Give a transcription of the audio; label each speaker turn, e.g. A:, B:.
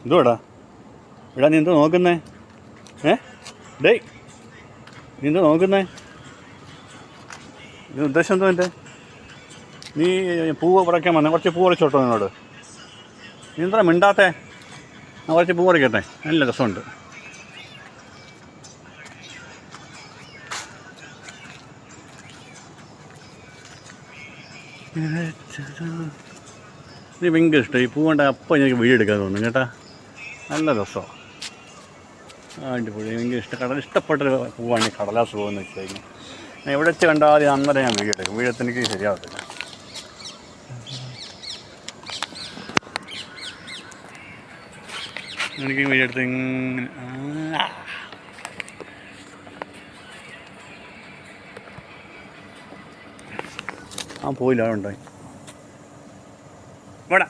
A: എന്തുവാടാ എടാ നീ എന്താ നോക്കുന്നേ? ഡേയ് നീ എന്താ നോക്കുന്നേ? ഇത് ഉദ്ദേശം എന്തോ എൻ്റെ? നീ പൂവ് പറിക്കാൻ വന്നേ, കുറച്ച് പൂ പറിച്ചോട്ടോ നിന്നോട്. നീ എന്താ മിണ്ടാത്തേ? ആ കുറച്ച് പൂ പറിക്കട്ടെ, നല്ല രസമുണ്ട്. നീ ഭയങ്കര ഇഷ്ടം ഈ പൂ കൊണ്ട്. അപ്പം എനിക്ക് വീഡിയോ എടുക്കാൻ തോന്നുന്നു കേട്ടാ, നല്ല രസമാണ്. അടിപൊളി, ഭയങ്കര ഇഷ്ടപ്പെട്ടൊരു പൂവാണ് ഈ കടലാസ് പൂവെന്ന് വെച്ച് കഴിഞ്ഞാൽ. ഞാൻ എവിടെ വെച്ച് കണ്ടാൽ അന്നേരം ഞാൻ വീഡിയോ എടുക്കും. വീഡിയോ എനിക്ക് ശരിയാവത്തില്ല. എനിക്ക് വീഡിയോ എടുത്ത് ഇങ്ങനെ പോയില്ല, അവിടെ ഉണ്ടായി. ഇവിടെ